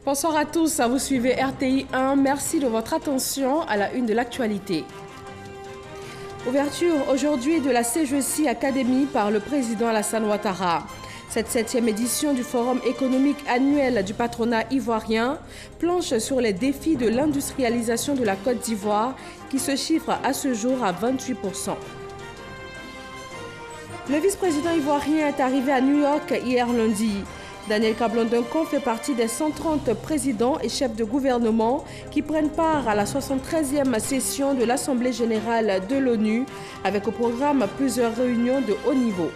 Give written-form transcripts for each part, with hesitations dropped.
Bonsoir à tous, vous suivez RTI 1. Merci de votre attention à la une de l'actualité. Ouverture aujourd'hui de la CGC Academy par le président Alassane Ouattara. Cette 7e édition du Forum économique annuel du patronat ivoirien planche sur les défis de l'industrialisation de la Côte d'Ivoire qui se chiffre à ce jour à 28%. Le vice-président ivoirien est arrivé à New York hier lundi. Daniel Kablan-Duncan fait partie des 130 présidents et chefs de gouvernement qui prennent part à la 73e session de l'Assemblée générale de l'ONU avec au programme plusieurs réunions de haut niveau.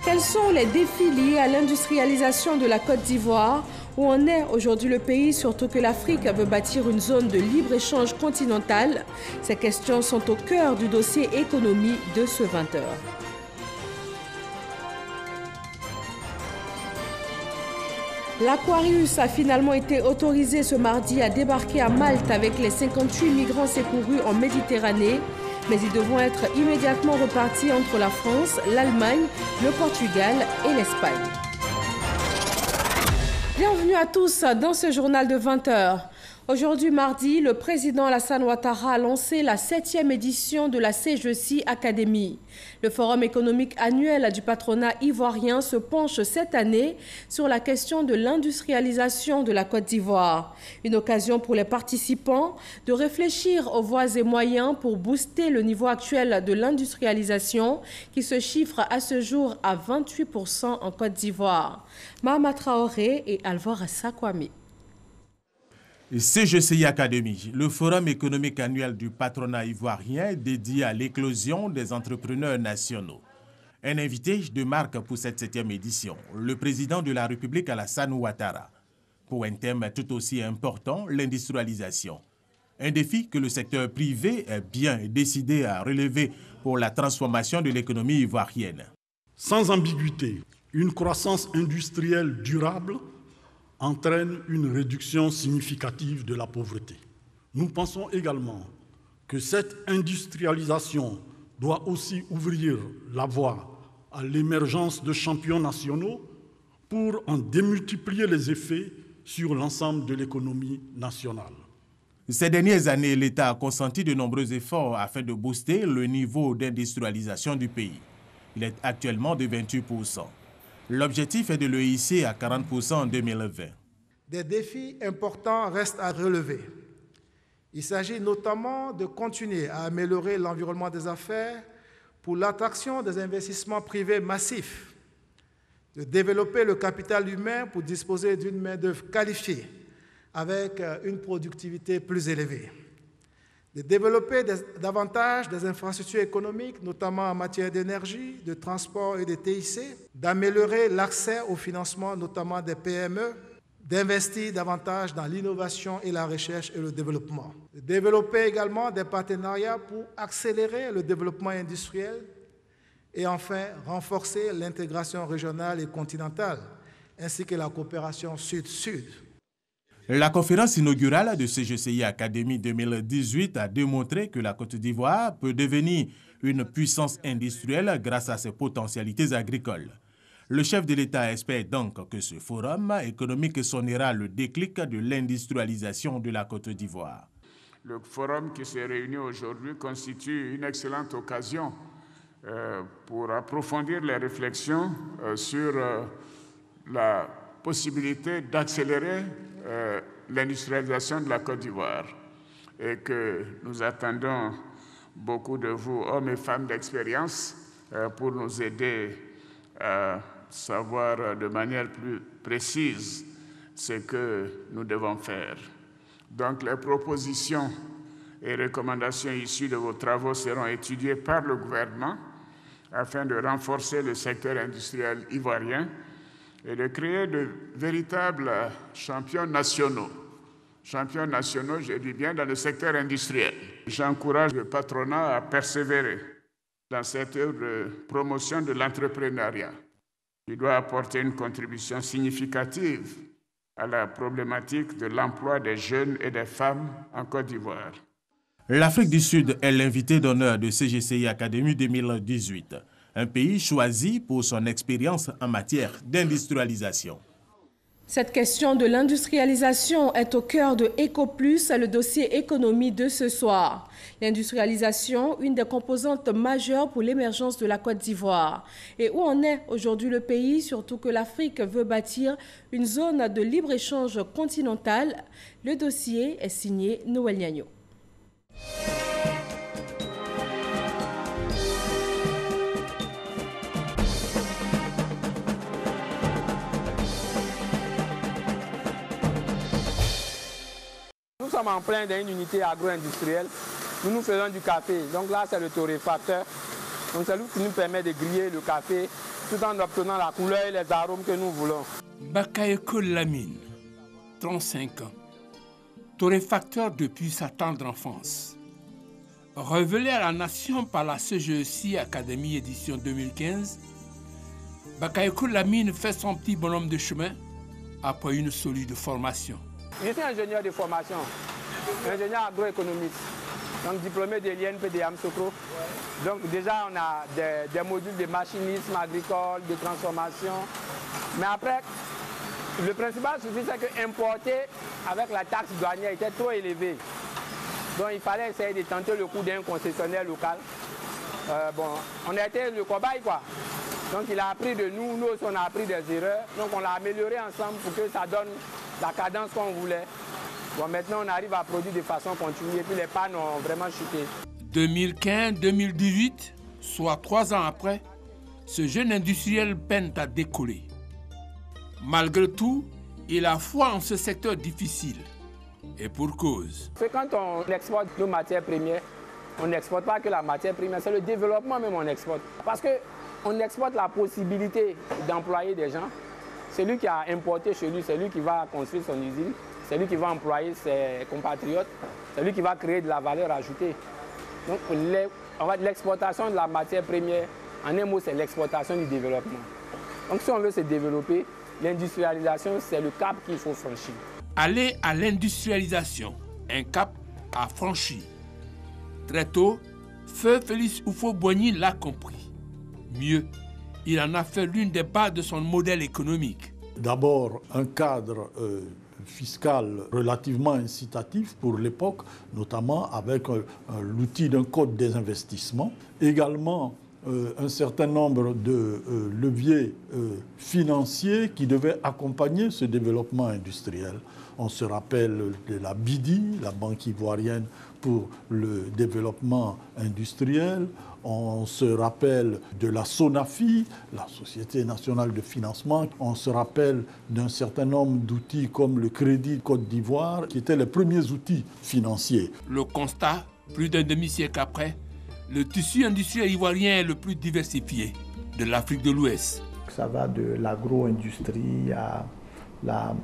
Quels sont les défis liés à l'industrialisation de la Côte d'Ivoire? Où en est aujourd'hui le pays, surtout que l'Afrique veut bâtir une zone de libre-échange continentale? Ces questions sont au cœur du dossier économie de ce 20h. L'Aquarius a finalement été autorisé ce mardi à débarquer à Malte avec les 58 migrants secourus en Méditerranée, mais ils devront être immédiatement repartis entre la France, l'Allemagne, le Portugal et l'Espagne. Bienvenue à tous dans ce journal de 20h. Aujourd'hui mardi, le président Alassane Ouattara a lancé la 7e édition de la CGC Academy. Le forum économique annuel du patronat ivoirien se penche cette année sur la question de l'industrialisation de la Côte d'Ivoire. Une occasion pour les participants de réfléchir aux voies et moyens pour booster le niveau actuel de l'industrialisation qui se chiffre à ce jour à 28% en Côte d'Ivoire. Mahama Traoré et Alvor Assakwame. CGCI Academy, le forum économique annuel du patronat ivoirien dédié à l'éclosion des entrepreneurs nationaux. Un invité de marque pour cette 7e édition, le président de la République Alassane Ouattara. Pour un thème tout aussi important, l'industrialisation. Un défi que le secteur privé est bien décidé à relever pour la transformation de l'économie ivoirienne. Sans ambiguïté, une croissance industrielle durable entraîne une réduction significative de la pauvreté. Nous pensons également que cette industrialisation doit aussi ouvrir la voie à l'émergence de champions nationaux pour en démultiplier les effets sur l'ensemble de l'économie nationale. Ces dernières années, l'État a consenti de nombreux efforts afin de booster le niveau d'industrialisation du pays. Il est actuellement de 28%. L'objectif est de le hisser à 40% en 2020. Des défis importants restent à relever. Il s'agit notamment de continuer à améliorer l'environnement des affaires pour l'attraction des investissements privés massifs, de développer le capital humain pour disposer d'une main-d'œuvre qualifiée avec une productivité plus élevée, de développer davantage des infrastructures économiques, notamment en matière d'énergie, de transport et de TIC, d'améliorer l'accès au financement, notamment des PME, d'investir davantage dans l'innovation et la recherche et le développement, de développer également des partenariats pour accélérer le développement industriel et enfin renforcer l'intégration régionale et continentale, ainsi que la coopération sud-sud. La conférence inaugurale de CGCI Academy 2018 a démontré que la Côte d'Ivoire peut devenir une puissance industrielle grâce à ses potentialités agricoles. Le chef de l'État espère donc que ce forum économique sonnera le déclic de l'industrialisation de la Côte d'Ivoire. Le forum qui s'est réuni aujourd'hui constitue une excellente occasion pour approfondir les réflexions sur la possibilité d'accélérer l'industrialisation de la Côte d'Ivoire et que nous attendons beaucoup de vous, hommes et femmes d'expérience, pour nous aider à savoir de manière plus précise ce que nous devons faire. Donc les propositions et recommandations issues de vos travaux seront étudiées par le gouvernement afin de renforcer le secteur industriel ivoirien et de créer de véritables champions nationaux. Champions nationaux, je dis bien, dans le secteur industriel. J'encourage le patronat à persévérer dans cette œuvre de promotion de l'entrepreneuriat. Il doit apporter une contribution significative à la problématique de l'emploi des jeunes et des femmes en Côte d'Ivoire. L'Afrique du Sud est l'invité d'honneur de CGCI Academy 2018, un pays choisi pour son expérience en matière d'industrialisation. Cette question de l'industrialisation est au cœur de EcoPlus, le dossier économie de ce soir. L'industrialisation, une des composantes majeures pour l'émergence de la Côte d'Ivoire. Et où en est aujourd'hui le pays, surtout que l'Afrique veut bâtir une zone de libre-échange continentale. Le dossier est signé Noël Niagno. Nous sommes en plein d'une unité agro-industrielle. Nous faisons du café. Donc là, c'est le torréfacteur. Donc c'est lui qui nous permet de griller le café tout en obtenant la couleur et les arômes que nous voulons. Bakayoko Lamine, 35 ans, torréfacteur depuis sa tendre enfance. Révélé à la nation par la CGEC Académie édition 2015, Bakayoko Lamine fait son petit bonhomme de chemin après une solide formation. Je suis ingénieur de formation, ingénieur agroéconomiste, donc diplômé de l'INP de Amsokro. Donc déjà on a des modules de machinisme agricole, de transformation. Mais après, le principal souci c'est que importer avec la taxe douanière était trop élevée. Donc il fallait essayer de tenter le coup d'un concessionnaire local. On a été le cobaye quoi. Donc il a appris de nous, nous aussi on a appris des erreurs. Donc on l'a amélioré ensemble pour que ça donne la cadence qu'on voulait. Bon, maintenant on arrive à produire de façon continue et puis les pannes ont vraiment chuté. 2015-2018, soit 3 ans après, ce jeune industriel peine à décoller. Malgré tout, il a foi en ce secteur difficile. Et pour cause. C'est quand on exporte nos matières premières, on n'exporte pas que la matière première, c'est le développement même on exporte. Parce qu'on exporte la possibilité d'employer des gens. C'est lui qui a importé chez lui, c'est lui qui va construire son usine, c'est lui qui va employer ses compatriotes, c'est lui qui va créer de la valeur ajoutée. Donc l'exportation de la matière première, en un mot, c'est l'exportation du développement. Donc si on veut se développer, l'industrialisation, c'est le cap qu'il faut franchir. Aller à l'industrialisation, un cap à franchir. Très tôt, Feu Félix Houphouët-Boigny l'a compris. Mieux, il en a fait l'une des bases de son modèle économique. D'abord, un cadre fiscal relativement incitatif pour l'époque, notamment avec l'outil d'un code des investissements. Également, un certain nombre de leviers financiers qui devaient accompagner ce développement industriel. On se rappelle de la BIDI, la Banque ivoirienne pour le développement industriel. On se rappelle de la SONAFI, la Société nationale de financement. On se rappelle d'un certain nombre d'outils comme le Crédit Côte d'Ivoire, qui étaient les premiers outils financiers. Le constat, plus d'un demi-siècle après, le tissu industriel ivoirien est le plus diversifié de l'Afrique de l'Ouest. Ça va de l'agro-industrie à la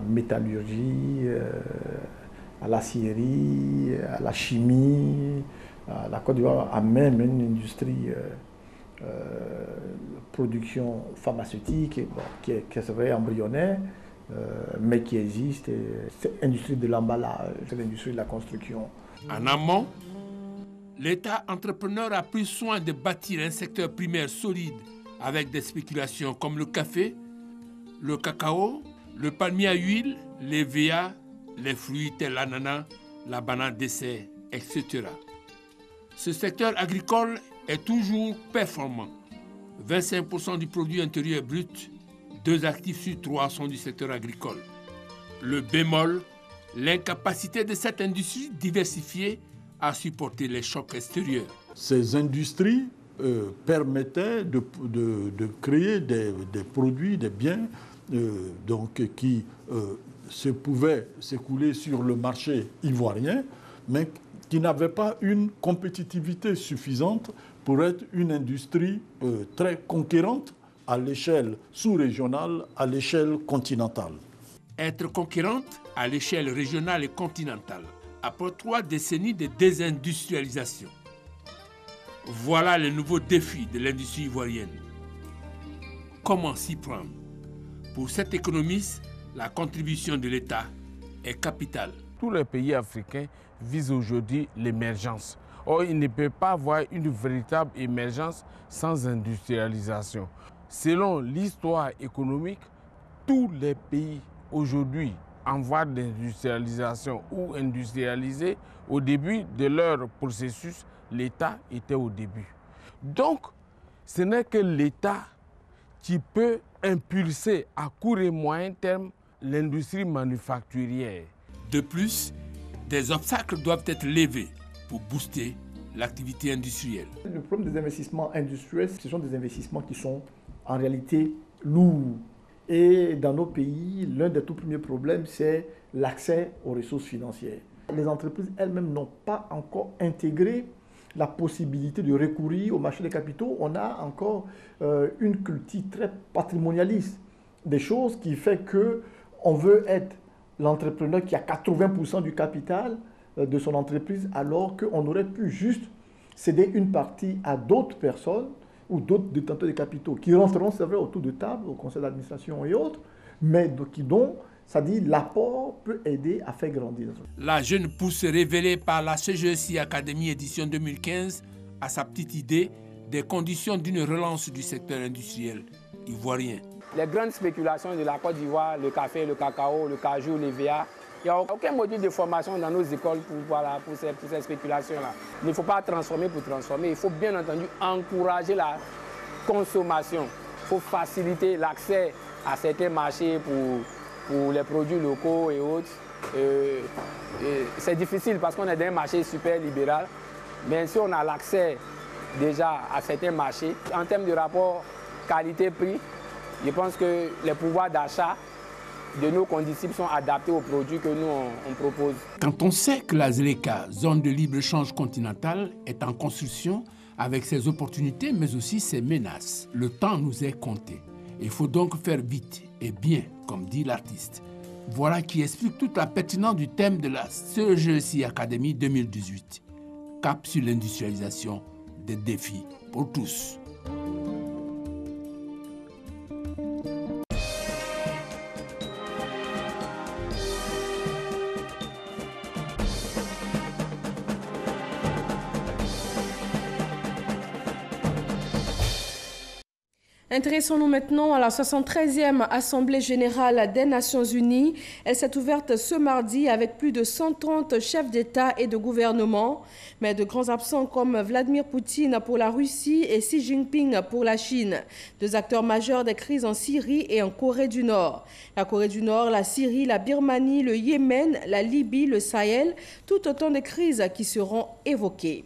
métallurgie, à l'acierie, à la chimie. La Côte d'Ivoire a même une industrie de production pharmaceutique qui est vrai embryonnaire, mais qui existe. C'est l'industrie de l'emballage, c'est l'industrie de la construction. En amont, l'État entrepreneur a pris soin de bâtir un secteur primaire solide avec des spéculations comme le café, le cacao, le palmier à huile, les VA, les fruits tels l'ananas, la banane dessert, etc. Ce secteur agricole est toujours performant. 25% du produit intérieur brut, 2 actifs sur 3 sont du secteur agricole. Le bémol, l'incapacité de cette industrie diversifiée à supporter les chocs extérieurs. Ces industries permettaient de créer des produits, des biens qui pouvaient s'écouler sur le marché ivoirien, mais qui n'avaient pas une compétitivité suffisante pour être une industrie très conquérante à l'échelle sous-régionale, à l'échelle continentale. Être conquérante à l'échelle régionale et continentale, après 3 décennies de désindustrialisation. Voilà le nouveau défi de l'industrie ivoirienne. Comment s'y prendre? Pour cet économiste, la contribution de l'État est capitale. Tous les pays africains visent aujourd'hui l'émergence. Or, il ne peut pas avoir une véritable émergence sans industrialisation. Selon l'histoire économique, tous les pays aujourd'hui en voie d'industrialisation ou industrialisés, au début de leur processus, l'État était au début. Donc, ce n'est que l'État qui peut impulser à court et moyen terme l'industrie manufacturière. De plus, des obstacles doivent être levés pour booster l'activité industrielle. Le problème des investissements industriels, ce sont des investissements qui sont en réalité lourds. Et dans nos pays, l'un des tout premiers problèmes, c'est l'accès aux ressources financières. Les entreprises elles-mêmes n'ont pas encore intégré la possibilité de recourir au marché des capitaux. On a encore une culture très patrimonialiste, des choses qui fait qu'on veut être l'entrepreneur qui a 80% du capital de son entreprise, alors qu'on aurait pu juste céder une partie à d'autres personnes ou d'autres détenteurs de capitaux qui rentreront, c'est vrai, autour de table, au conseil d'administration et autres, mais dont c'est-à-dire l'apport peut aider à faire grandir. La jeune pousse révélée par la CGECI Academy édition 2015 a sa petite idée des conditions d'une relance du secteur industriel ivoirien. Les grandes spéculations de la Côte d'Ivoire, le café, le cacao, le cajou, l'EVA, il n'y a aucun module de formation dans nos écoles pour ces spéculations-là. Il ne faut pas transformer pour transformer, il faut bien entendu encourager la consommation. Il faut faciliter l'accès à certains marchés pour les produits locaux et autres. C'est difficile parce qu'on est dans un marché super libéral, mais si on a l'accès déjà à certains marchés, en termes de rapport qualité-prix, je pense que les pouvoirs d'achat de nos condisciples sont adaptés aux produits que nous on propose. Quand on sait que la ZLECA, zone de libre-échange continentale, est en construction avec ses opportunités mais aussi ses menaces, le temps nous est compté. Il faut donc faire vite et bien, comme dit l'artiste. Voilà qui explique toute la pertinence du thème de la CGECI Academy 2018. Cap sur l'industrialisation des défis pour tous. Intéressons-nous maintenant à la 73e Assemblée générale des Nations unies. Elle s'est ouverte ce mardi avec plus de 130 chefs d'État et de gouvernement, mais de grands absents comme Vladimir Poutine pour la Russie et Xi Jinping pour la Chine, deux acteurs majeurs des crises en Syrie et en Corée du Nord. La Corée du Nord, la Syrie, la Birmanie, le Yémen, la Libye, le Sahel, tout autant de crises qui seront évoquées.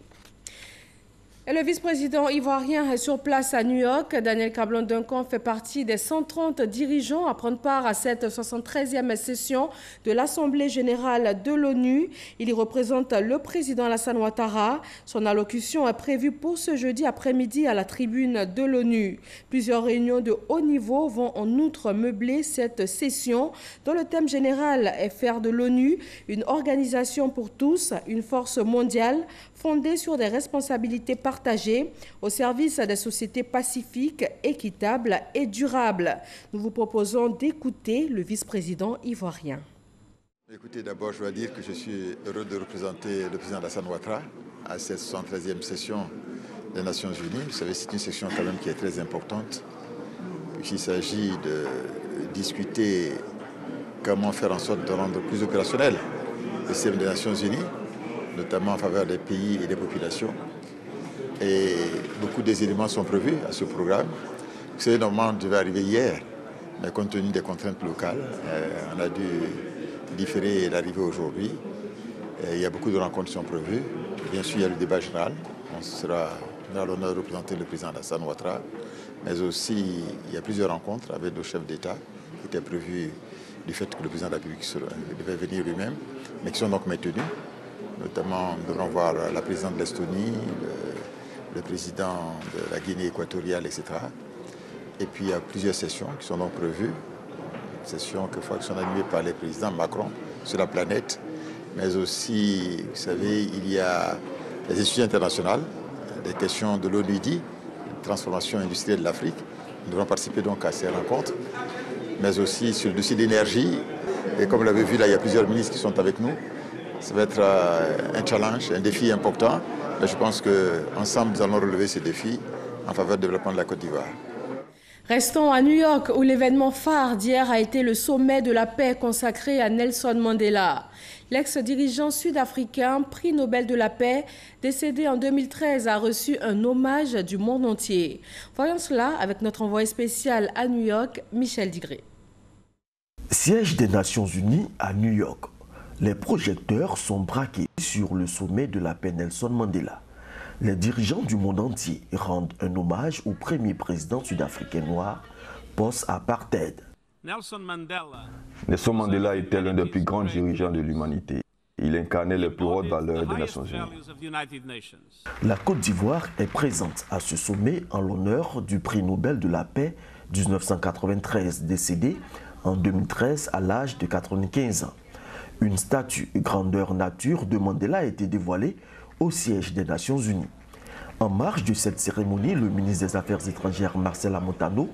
Et le vice-président ivoirien est sur place à New York. Daniel Cablon-Duncan fait partie des 130 dirigeants à prendre part à cette 73e session de l'Assemblée générale de l'ONU. Il y représente le président Alassane Ouattara. Son allocution est prévue pour ce jeudi après-midi à la tribune de l'ONU. Plusieurs réunions de haut niveau vont en outre meubler cette session, dont le thème général est faire de l'ONU une organisation pour tous, une force mondiale fondée sur des responsabilités partagées au service des sociétés pacifiques, équitables et durables. Nous vous proposons d'écouter le vice-président ivoirien. Écoutez, d'abord, je dois dire que je suis heureux de représenter le président Alassane Ouattara à cette 73e session des Nations Unies. Vous savez, c'est une session quand même qui est très importante, puisqu'il s'agit de discuter comment faire en sorte de rendre plus opérationnel le système des Nations Unies, notamment en faveur des pays et des populations. Et beaucoup des éléments sont prévus à ce programme. Vous savez, normalement, on devait arriver hier, mais compte tenu des contraintes locales, on a dû différer l'arrivée aujourd'hui. Il y a beaucoup de rencontres qui sont prévues. Bien sûr, il y a le débat général. On sera à l'honneur de représenter le président Alassane Ouattara. Mais aussi, il y a plusieurs rencontres avec nos chefs d'État qui étaient prévues du fait que le président de la République devait venir lui-même, mais qui sont donc maintenues. Notamment, nous devrons voir la présidente de l'Estonie, le président de la Guinée équatoriale, etc. Et puis, il y a plusieurs sessions qui sont donc prévues. Sessions qui sont animées par les présidents Macron sur la planète. Mais aussi, vous savez, il y a les études internationales, des questions de l'ONUDI, transformation industrielle de l'Afrique. Nous devrons participer donc à ces rencontres. Mais aussi sur le dossier d'énergie. Et comme vous l'avez vu, là, il y a plusieurs ministres qui sont avec nous. Ça va être un challenge, un défi important. Mais je pense qu'ensemble, nous allons relever ces défis en faveur du développement de la Côte d'Ivoire. Restons à New York où l'événement phare d'hier a été le sommet de la paix consacré à Nelson Mandela. L'ex-dirigeant sud-africain, prix Nobel de la paix, décédé en 2013, a reçu un hommage du monde entier. Voyons cela avec notre envoyé spécial à New York, Michel Digré. Siège des Nations Unies à New York. Les projecteurs sont braqués sur le sommet de la paix Nelson Mandela. Les dirigeants du monde entier rendent un hommage au premier président sud-africain noir post-apartheid. Nelson Mandela était l'un des plus grands dirigeants de l'humanité. Il incarnait les plus hautes valeurs des Nations Unies. La Côte d'Ivoire est présente à ce sommet en l'honneur du prix Nobel de la paix 1993, décédé en 2013 à l'âge de 95 ans. Une statue grandeur nature de Mandela a été dévoilée au siège des Nations Unies. En marge de cette cérémonie, le ministre des Affaires étrangères Marcela Montano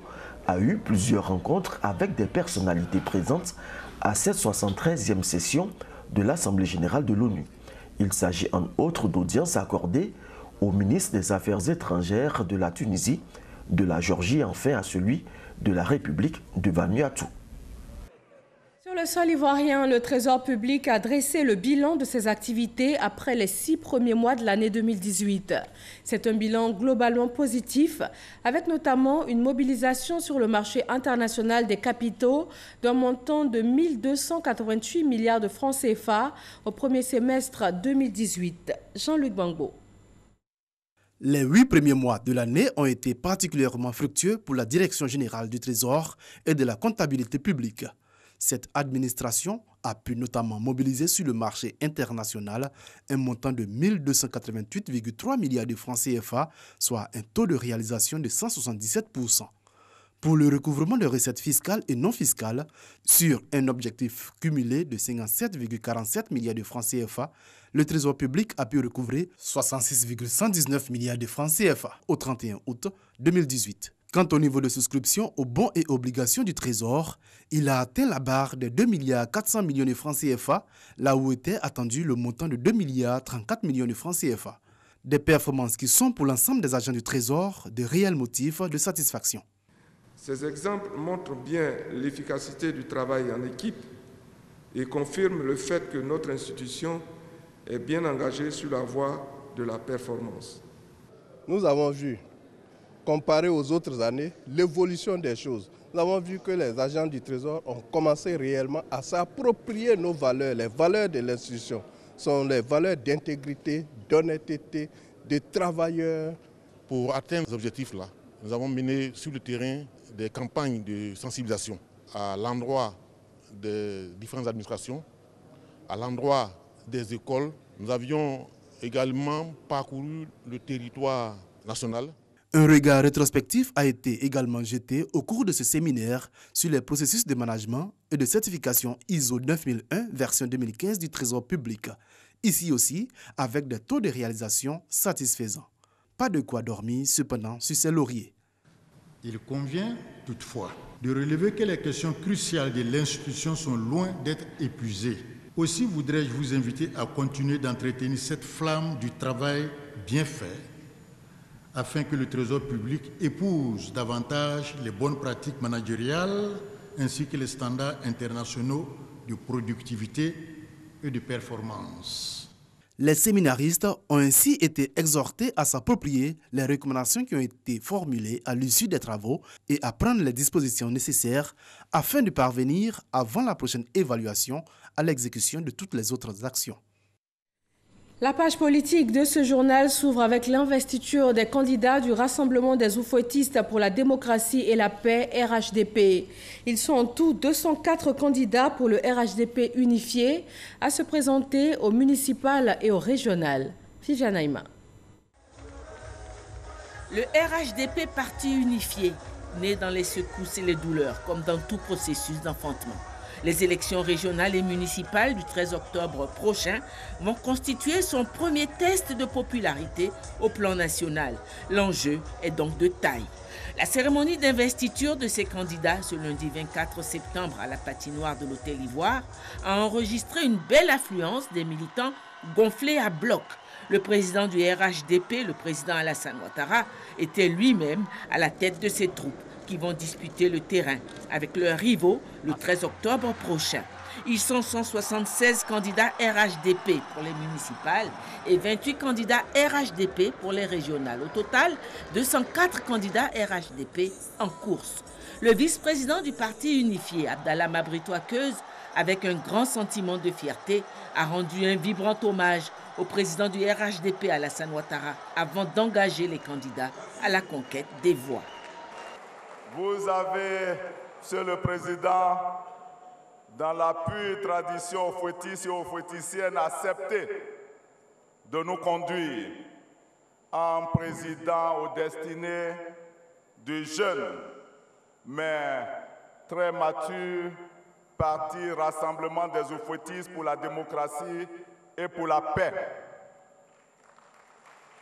a eu plusieurs rencontres avec des personnalités présentes à cette 73e session de l'Assemblée générale de l'ONU. Il s'agit en outre d'audiences accordées au ministre des Affaires étrangères de la Tunisie, de la Géorgie et enfin à celui de la République de Vanuatu. Sur le sol ivoirien, le Trésor public a dressé le bilan de ses activités après les 6 premiers mois de l'année 2018. C'est un bilan globalement positif, avec notamment une mobilisation sur le marché international des capitaux d'un montant de 1 288 milliards de francs CFA au premier semestre 2018. Jean-Luc Bangbo. Les 8 premiers mois de l'année ont été particulièrement fructueux pour la Direction générale du Trésor et de la comptabilité publique. Cette administration a pu notamment mobiliser sur le marché international un montant de 1 288,3 milliards de francs CFA, soit un taux de réalisation de 177%. Pour le recouvrement de recettes fiscales et non fiscales, sur un objectif cumulé de 57,47 milliards de francs CFA, le Trésor public a pu recouvrer 66,119 milliards de francs CFA au 31 août 2018. Quant au niveau de souscription aux bons et obligations du Trésor, il a atteint la barre de 2 milliards 400 millions de francs CFA, là où était attendu le montant de 2 milliards 34 millions de francs CFA. Des performances qui sont pour l'ensemble des agents du Trésor de réels motifs de satisfaction. Ces exemples montrent bien l'efficacité du travail en équipe et confirment le fait que notre institution est bien engagée sur la voie de la performance. Nous avons vu, comparé aux autres années, l'évolution des choses. Nous avons vu que les agents du Trésor ont commencé réellement à s'approprier nos valeurs. Les valeurs de l'institution sont les valeurs d'intégrité, d'honnêteté, de travailleurs. Pour atteindre ces objectifs-là, nous avons mené sur le terrain des campagnes de sensibilisation à l'endroit des différentes administrations, à l'endroit des écoles. Nous avions également parcouru le territoire national. Un regard rétrospectif a été également jeté au cours de ce séminaire sur les processus de management et de certification ISO 9001 version 2015 du Trésor public. Ici aussi, avec des taux de réalisation satisfaisants. Pas de quoi dormir cependant sur ses lauriers. Il convient toutefois de relever que les questions cruciales de l'institution sont loin d'être épuisées. Aussi voudrais-je vous inviter à continuer d'entretenir cette flamme du travail bien fait, afin que le Trésor public épouse davantage les bonnes pratiques managériales ainsi que les standards internationaux de productivité et de performance. Les séminaristes ont ainsi été exhortés à s'approprier les recommandations qui ont été formulées à l'issue des travaux et à prendre les dispositions nécessaires afin de parvenir, avant la prochaine évaluation, à l'exécution de toutes les autres actions. La page politique de ce journal s'ouvre avec l'investiture des candidats du Rassemblement des oufouettistes pour la démocratie et la paix, RHDP. Ils sont en tout 204 candidats pour le RHDP unifié à se présenter au municipal et au régional. Viviane Aïma. Le RHDP parti unifié, né dans les secousses et les douleurs, comme dans tout processus d'enfantement. Les élections régionales et municipales du 13 octobre prochain vont constituer son premier test de popularité au plan national. L'enjeu est donc de taille. La cérémonie d'investiture de ces candidats ce lundi 24 septembre à la patinoire de l'Hôtel Ivoire a enregistré une belle affluence des militants gonflés à bloc. Le président du RHDP, le président Alassane Ouattara, était lui-même à la tête de ses troupes. qui vont disputer le terrain avec leurs rivaux le 13 octobre prochain. Ils sont 176 candidats RHDP pour les municipales et 28 candidats RHDP pour les régionales. Au total, 204 candidats RHDP en course. Le vice-président du parti unifié, Abdallah Mabrito-Akeuz, avec un grand sentiment de fierté, a rendu un vibrant hommage au président du RHDP, Alassane Ouattara, avant d'engager les candidats à la conquête des voix. Vous avez, Monsieur le Président, dans la pure tradition fouettiste et fouetticienne, accepté de nous conduire en président aux destinées du jeune, mais très mature, parti Rassemblement des Oufouettistes pour la démocratie et pour la paix.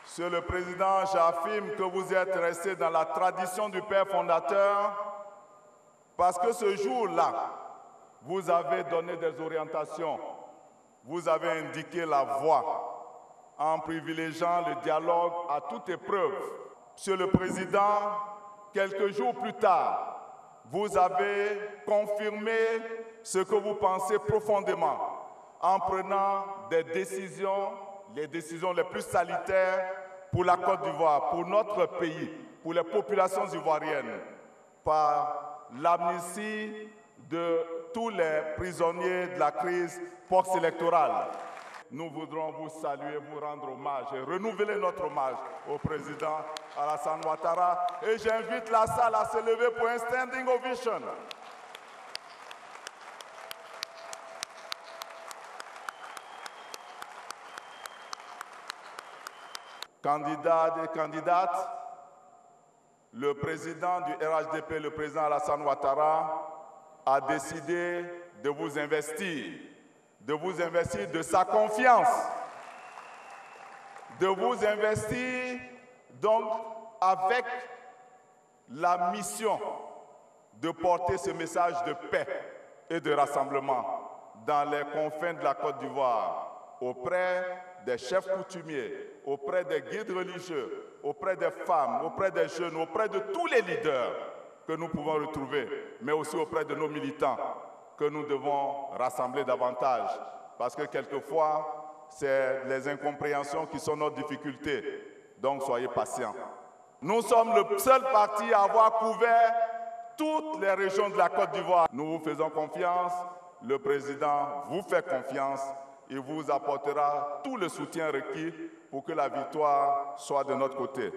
Monsieur le Président, j'affirme que vous êtes resté dans la tradition du père fondateur parce que ce jour-là, vous avez donné des orientations, vous avez indiqué la voie en privilégiant le dialogue à toute épreuve. Monsieur le Président, quelques jours plus tard, vous avez confirmé ce que vous pensez profondément en prenant des décisions, les décisions les plus salutaires pour la Côte d'Ivoire, pour notre pays, pour les populations ivoiriennes, par l'amnistie de tous les prisonniers de la crise post-électorale. Nous voudrons vous saluer, vous rendre hommage et renouveler notre hommage au président Alassane Ouattara. Et j'invite la salle à se lever pour un standing ovation. Candidats et candidates, le président du RHDP, le président Alassane Ouattara, a décidé de vous investir de sa confiance, de vous investir donc avec la mission de porter ce message de paix et de rassemblement dans les confins de la Côte d'Ivoire, auprès des chefs coutumiers, auprès des guides religieux, auprès des femmes, auprès des jeunes, auprès de tous les leaders que nous pouvons retrouver, mais aussi auprès de nos militants, que nous devons rassembler davantage. Parce que quelquefois, c'est les incompréhensions qui sont notre difficulté. Donc soyez patients. Nous sommes le seul parti à avoir couvert toutes les régions de la Côte d'Ivoire. Nous vous faisons confiance, le président vous fait confiance et vous apportera tout le soutien requis pour que la victoire soit de notre côté.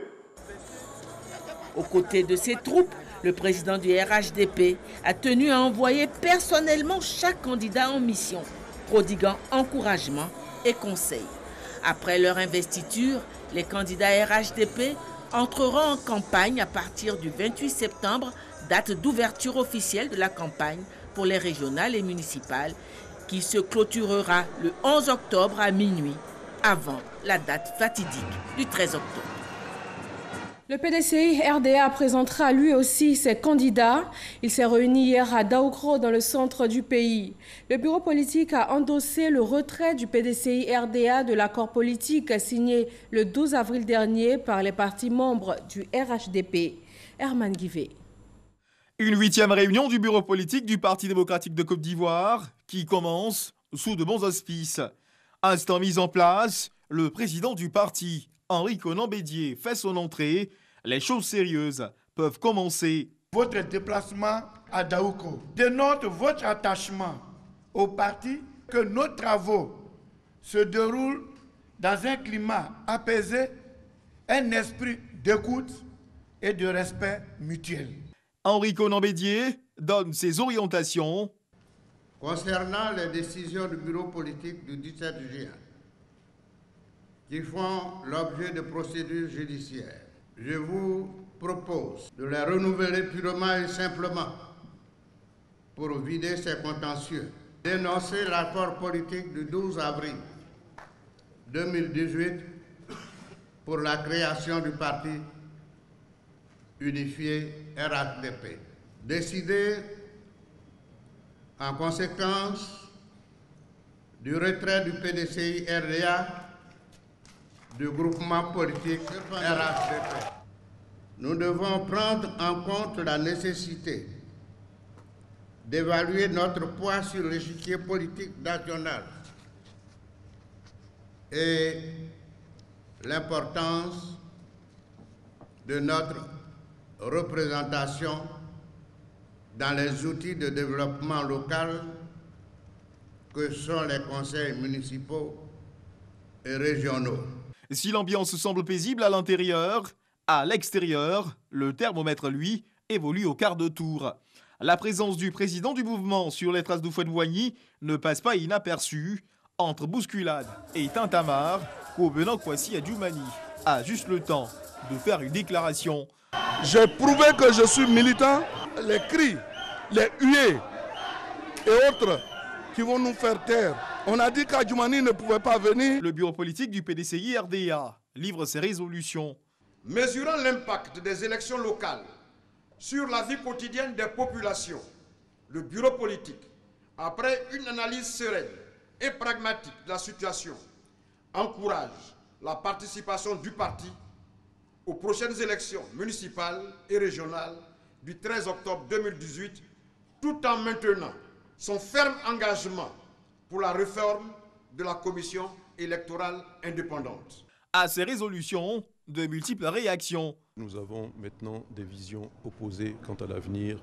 Aux côtés de ses troupes, le président du RHDP a tenu à envoyer personnellement chaque candidat en mission, prodiguant encouragement et conseils. Après leur investiture, les candidats RHDP entreront en campagne à partir du 28 septembre, date d'ouverture officielle de la campagne pour les régionales et municipales, qui se clôturera le 11 octobre à minuit, avant la date fatidique du 13 octobre. Le PDCI RDA présentera lui aussi ses candidats. Il s'est réuni hier à Daoukro, dans le centre du pays. Le bureau politique a endossé le retrait du PDCI RDA de l'accord politique signé le 12 avril dernier par les partis membres du RHDP. Herman Guivet. Une 8e réunion du bureau politique du Parti démocratique de Côte d'Ivoire qui commence sous de bons auspices. Instant mis en place, le président du parti, Henri Konan Bédié, fait son entrée. Les choses sérieuses peuvent commencer. Votre déplacement à Daoukro dénote votre attachement au parti, que nos travaux se déroulent dans un climat apaisé, un esprit d'écoute et de respect mutuel. Henri Konan Bédié donne ses orientations. Concernant les décisions du bureau politique du 17 juin, qui font l'objet de procédures judiciaires, je vous propose de les renouveler purement et simplement pour vider ces contentieux. Dénoncer l'accord politique du 12 avril 2018 pour la création du parti unifié RHDP. Décider en conséquence du retrait du PDCI RDA du groupement politique RHDP. nous devons prendre en compte la nécessité d'évaluer notre poids sur l'échiquier politique national et l'importance de notre représentation dans les outils de développement local que sont les conseils municipaux et régionaux. Si l'ambiance semble paisible à l'intérieur, à l'extérieur, le thermomètre, lui, évolue au quart de tour. La présence du président du mouvement sur les traces d'Houphouët-Boigny ne passe pas inaperçue. Entre bousculade et tintamarre, Kobenang Kwasi Adjoumani a juste le temps de faire une déclaration. J'ai prouvé que je suis militant. Les cris, les huées et autres qui vont nous faire taire. On a dit qu'Adjoumani ne pouvait pas venir. Le bureau politique du PDCI-RDA livre ses résolutions. Mesurant l'impact des élections locales sur la vie quotidienne des populations, le bureau politique, après une analyse sereine et pragmatique de la situation, encourage la participation du parti aux prochaines élections municipales et régionales du 13 octobre 2018, tout en maintenant son ferme engagement pour la réforme de la commission électorale indépendante. À ces résolutions, de multiples réactions. Nous avons maintenant des visions opposées quant à l'avenir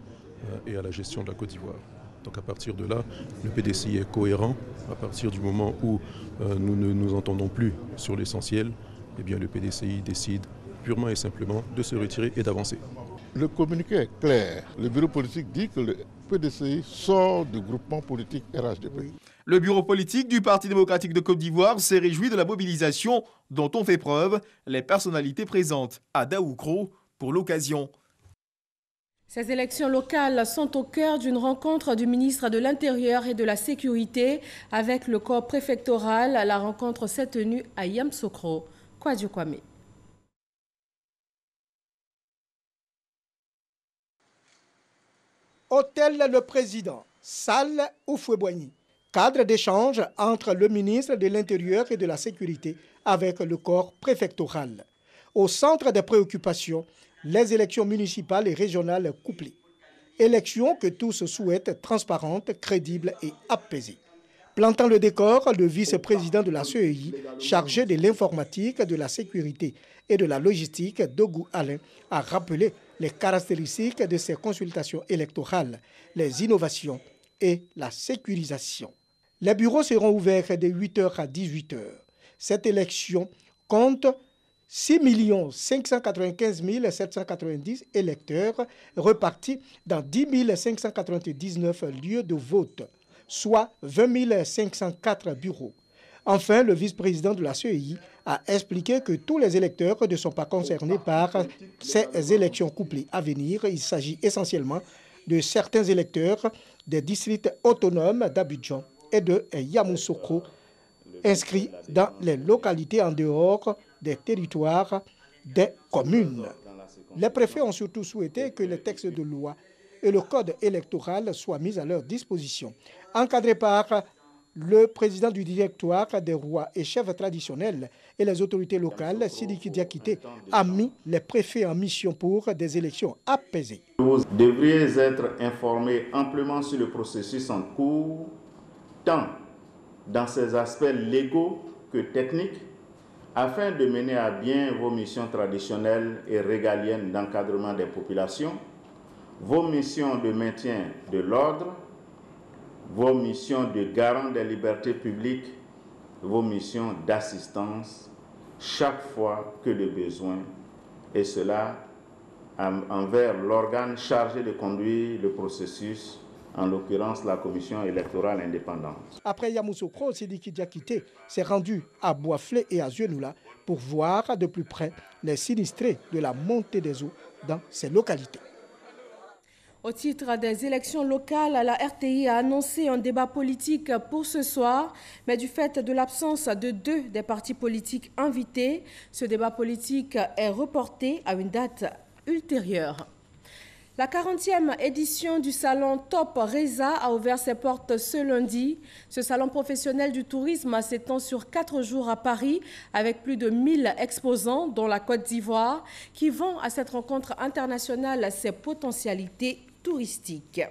et à la gestion de la Côte d'Ivoire. Donc à partir de là, le PDCI est cohérent. À partir du moment où nous ne nous entendons plus sur l'essentiel, eh bien le PDCI décide purement et simplement de se retirer et d'avancer. Le communiqué est clair. Le bureau politique dit que le PDCI sort du groupement politique RHDP. Le bureau politique du Parti démocratique de Côte d'Ivoire s'est réjoui de la mobilisation dont ont fait preuve les personnalités présentes à Daoukro pour l'occasion. Ces élections locales sont au cœur d'une rencontre du ministre de l'Intérieur et de la Sécurité avec le corps préfectoral. La rencontre s'est tenue à Yamoussoukro. Kwadjo Kwame. Hôtel Le Président, salle Houphouët-Boigny. Cadre d'échange entre le ministre de l'Intérieur et de la Sécurité avec le corps préfectoral. Au centre des préoccupations, les élections municipales et régionales couplées. Élections que tous souhaitent transparentes, crédibles et apaisées. Plantant le décor, le vice-président de la CEI, chargé de l'informatique, de la sécurité et de la logistique, Dogou Alain, a rappelé les caractéristiques de ces consultations électorales, les innovations et la sécurisation. Les bureaux seront ouverts de 8h à 18h. Cette élection compte 6 595 790 électeurs répartis dans 10 599 lieux de vote, soit 20 504 bureaux. Enfin, le vice-président de la CEI a expliqué que tous les électeurs ne sont pas concernés par ces élections couplées à venir. Il s'agit essentiellement de certains électeurs des districts autonomes d'Abidjan et de Yamoussoukro, inscrits dans les localités en dehors des territoires des communes. Les préfets ont surtout souhaité que les textes de loi et le code électoral soient mis à leur disposition. Encadrés par le président du directoire des rois et chefs traditionnels et les autorités locales, Sidiki Diakité, a mis les préfets en mission pour des élections apaisées. Vous devriez être informés amplement sur le processus en cours, tant dans ses aspects légaux que techniques, afin de mener à bien vos missions traditionnelles et régaliennes d'encadrement des populations, vos missions de maintien de l'ordre, vos missions de garant des libertés publiques, vos missions d'assistance, chaque fois que de besoin, et cela envers l'organe chargé de conduire le processus, en l'occurrence la commission électorale indépendante. Après Yamoussoukro, Sidiki Diakité s'est rendu à Boisflé et à Zienoula pour voir de plus près les sinistrés de la montée des eaux dans ces localités. Au titre des élections locales, la RTI a annoncé un débat politique pour ce soir, mais du fait de l'absence de 2 des partis politiques invités, ce débat politique est reporté à une date ultérieure. La 40e édition du salon Top Reza a ouvert ses portes ce lundi. Ce salon professionnel du tourisme s'étend sur 4 jours à Paris avec plus de 1000 exposants, dont la Côte d'Ivoire, qui vont à cette rencontre internationale ses potentialités touristiques.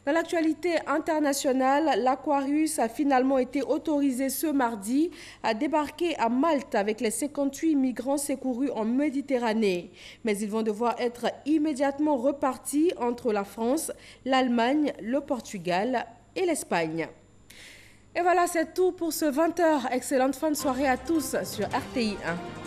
Dans l'actualité internationale, l'Aquarius a finalement été autorisé ce mardi à débarquer à Malte avec les 58 migrants secourus en Méditerranée. Mais ils vont devoir être immédiatement repartis entre la France, l'Allemagne, le Portugal et l'Espagne. Et voilà, c'est tout pour ce 20h. Excellente fin de soirée à tous sur RTI 1.